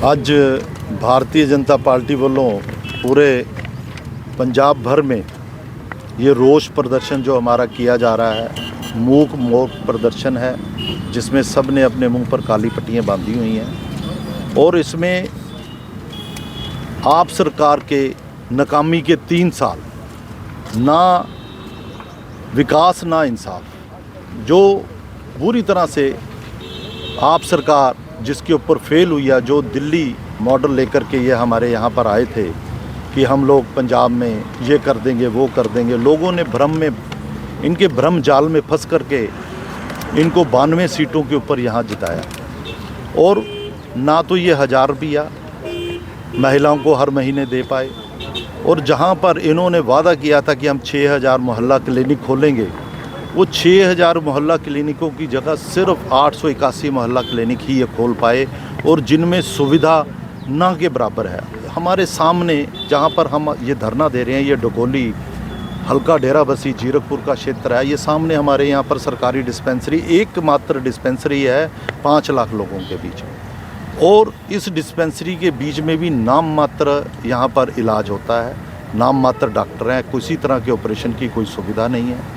ਅੱਜ भारतीय जनता पार्टी ਵੱਲੋਂ पूरे पंजाब भर में ये रोष प्रदर्शन जो हमारा किया जा रहा है, मूक मोक प्रदर्शन है, जिसमें सब ने अपने मुंह पर काली पट्टियाँ बांधी हुई हैं। और इसमें आप सरकार के नाकामी के 3 साल, ना विकास ना इंसाफ, जो बुरी तरह से आप सरकार जिसके ऊपर फेल हुई है, जो दिल्ली मॉडल लेकर के ये हमारे यहाँ पर आए थे कि हम लोग पंजाब में ये कर देंगे वो कर देंगे। लोगों ने भ्रम में, इनके भ्रम जाल में फंस करके इनको 92 सीटों के ऊपर यहाँ जिताया। और ना तो ये 1000 रुपया महिलाओं को हर महीने दे पाए, और जहाँ पर इन्होंने वादा किया था कि हम 6000 मोहल्ला क्लिनिक खोलेंगे, वो 6000 मोहल्ला क्लिनिकों की जगह सिर्फ 881 मोहल्ला क्लिनिक ही ये खोल पाए, और जिनमें सुविधा ना के बराबर है। हमारे सामने जहाँ पर हम ये धरना दे रहे हैं, ये डकोली हल्का डेरा बसी जीरकपुर का क्षेत्र है। ये सामने हमारे यहाँ पर सरकारी डिस्पेंसरी, एकमात्र डिस्पेंसरी है 5 लाख लोगों के बीच में, और इस डिस्पेंसरी के बीच में भी नाम मात्र यहाँ पर इलाज होता है, नाम मात्र डॉक्टर हैं, किसी तरह के ऑपरेशन की कोई सुविधा नहीं है।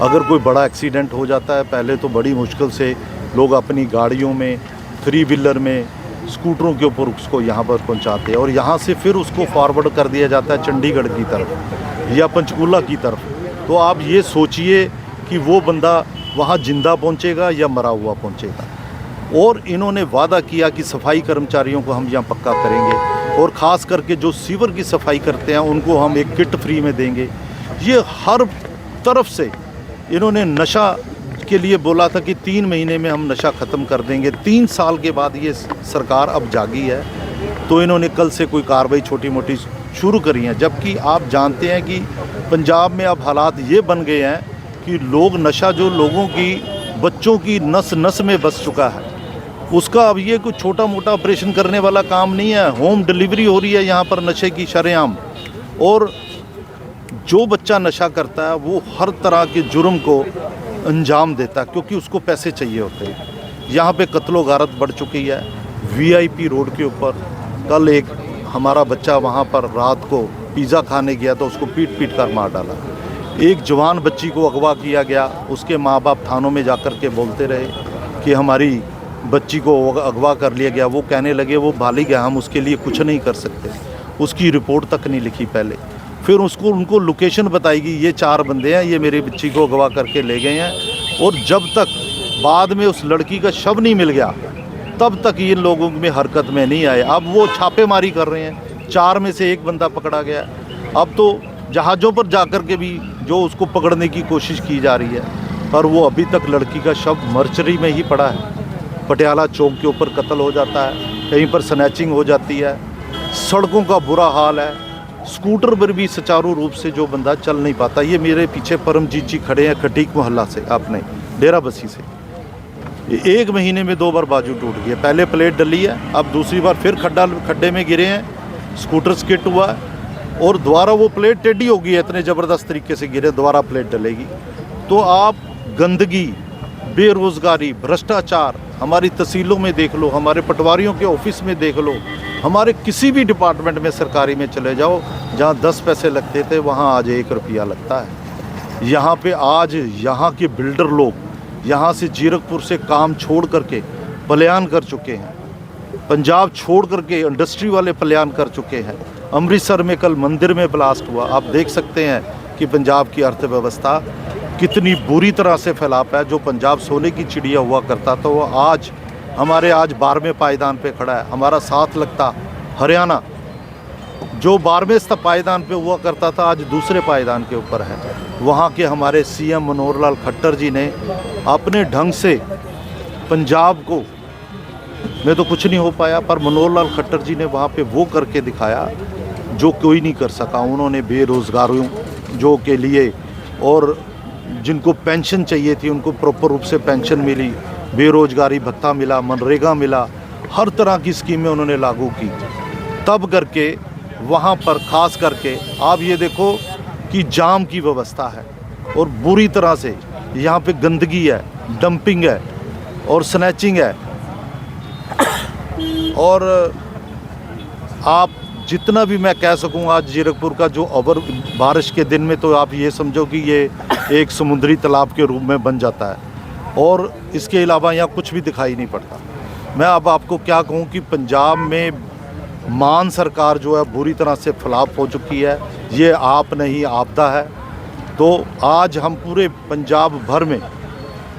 अगर कोई बड़ा एक्सीडेंट हो जाता है, पहले तो बड़ी मुश्किल से लोग अपनी गाड़ियों में, 3 व्हीलर में, स्कूटरों के ऊपर उसको यहाँ पर पहुँचाते हैं, और यहाँ से फिर उसको फॉरवर्ड कर दिया जाता है चंडीगढ़ की तरफ या पंचकूला की तरफ। तो आप ये सोचिए कि वो बंदा वहाँ जिंदा पहुँचेगा या मरा हुआ पहुँचेगा। और इन्होंने वादा किया कि सफाई कर्मचारियों को हम यहाँ पक्का करेंगे, और ख़ास करके जो सीवर की सफाई करते हैं उनको हम एक किट फ्री में देंगे। ये हर तरफ से इन्होंने नशा के लिए बोला था कि 3 महीने में हम नशा ख़त्म कर देंगे। 3 साल के बाद ये सरकार अब जागी है, तो इन्होंने कल से कोई कार्रवाई छोटी मोटी शुरू करी है। जबकि आप जानते हैं कि पंजाब में अब हालात ये बन गए हैं कि लोग नशा, जो लोगों की, बच्चों की नस नस में बस चुका है, उसका अब ये कोई छोटा मोटा ऑपरेशन करने वाला काम नहीं है। होम डिलीवरी हो रही है यहाँ पर नशे की शरेआम, और जो बच्चा नशा करता है वो हर तरह के जुर्म को अंजाम देता है, क्योंकि उसको पैसे चाहिए होते हैं। यहाँ पे कत्लो गारत बढ़ चुकी है। VIP रोड के ऊपर कल एक हमारा बच्चा वहाँ पर रात को पिज़्ज़ा खाने गया तो उसको पीट पीट कर मार डाला। एक जवान बच्ची को अगवा किया गया, उसके माँ बाप थानों में जाकर के बोलते रहे कि हमारी बच्ची को अगवा कर लिया गया। वो कहने लगे वो बालिग है, हम उसके लिए कुछ नहीं कर सकते। उसकी रिपोर्ट तक नहीं लिखी पहले, फिर उनको लोकेशन बताई गई, ये 4 बंदे हैं, ये मेरी बच्ची को अगवा करके ले गए हैं। और जब तक बाद में उस लड़की का शव नहीं मिल गया, तब तक इन लोगों में हरकत में नहीं आए। अब वो छापेमारी कर रहे हैं, 4 में से 1 बंदा पकड़ा गया। अब तो जहाज़ों पर जाकर के भी जो उसको पकड़ने की कोशिश की जा रही है, पर वो अभी तक लड़की का शव मर्चरी में ही पड़ा है। पटियाला चौक के ऊपर कत्ल हो जाता है, कहीं पर स्नैचिंग हो जाती है, सड़कों का बुरा हाल है, स्कूटर पर भी सुचारू रूप से जो बंदा चल नहीं पाता। ये मेरे पीछे परमजीत जी खड़े हैं खटीक मोहल्ला से, अपने डेरा बसी से। ये 1 महीने में 2 बार बाजू टूट गया। पहले प्लेट डली है, अब दूसरी बार फिर खड्डे में गिरे हैं, स्कूटर स्किट हुआ है, और दोबारा वो प्लेट टेढ़ी हो गई है, इतने ज़बरदस्त तरीके से गिरे, दोबारा प्लेट डलेगी। तो आप गंदगी, बेरोज़गारी, भ्रष्टाचार हमारी तहसीलों में देख लो, हमारे पटवारियों के ऑफिस में देख लो, हमारे किसी भी डिपार्टमेंट में सरकारी में चले जाओ, जहाँ 10 पैसे लगते थे वहाँ आज 1 रुपया लगता है। यहाँ पे आज यहाँ के बिल्डर लोग यहाँ से जीरकपुर से काम छोड़ करके पलायन कर चुके हैं, पंजाब छोड़ करके इंडस्ट्री वाले पलायन कर चुके हैं। अमृतसर में कल मंदिर में ब्लास्ट हुआ। आप देख सकते हैं कि पंजाब की अर्थव्यवस्था कितनी बुरी तरह से फैलाव है। जो पंजाब सोने की चिड़िया हुआ करता था, वो आज हमारे 12वें पायदान पे खड़ा है। हमारा साथ लगता हरियाणा जो 12वें पायदान पे हुआ करता था, आज दूसरे पायदान के ऊपर है। वहाँ के हमारे CM मनोहर लाल खट्टर जी ने अपने ढंग से पंजाब को, में तो कुछ नहीं हो पाया, पर मनोहर लाल खट्टर जी ने वहाँ पे वो करके दिखाया जो कोई नहीं कर सका। उन्होंने बेरोज़गारों जो के लिए, और जिनको पेंशन चाहिए थी उनको प्रॉपर रूप से पेंशन मिली, बेरोज़गारी भत्ता मिला, मनरेगा मिला, हर तरह की स्कीमें उन्होंने लागू की। तब करके वहाँ पर ख़ास करके आप ये देखो कि जाम की व्यवस्था है, और बुरी तरह से यहाँ पे गंदगी है, डंपिंग है और स्नैचिंग है। और आप जितना भी मैं कह सकूँ, आज जीरकपुर का जो ओवर बारिश के दिन में तो आप ये समझो कि ये एक समुद्री तालाब के रूप में बन जाता है और इसके अलावा यहाँ कुछ भी दिखाई नहीं पड़ता। मैं अब आपको क्या कहूँ कि पंजाब में मान सरकार जो है बुरी तरह से फ्लॉप हो चुकी है। ये आप नहीं आपदा है। तो आज हम पूरे पंजाब भर में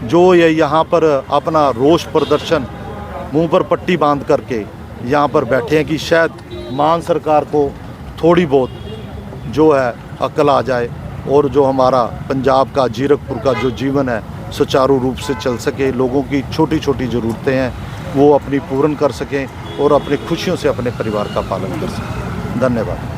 जो ये यहाँ पर अपना रोष प्रदर्शन मुंह पर पट्टी बांध करके यहाँ पर बैठे हैं कि शायद मान सरकार को थोड़ी बहुत जो है अकल आ जाए और जो हमारा पंजाब का जीरकपुर का जो जीवन है सुचारू रूप से चल सके, लोगों की छोटी छोटी ज़रूरतें हैं वो अपनी पूर्ण कर सकें और अपनी खुशियों से अपने परिवार का पालन कर सकें। धन्यवाद।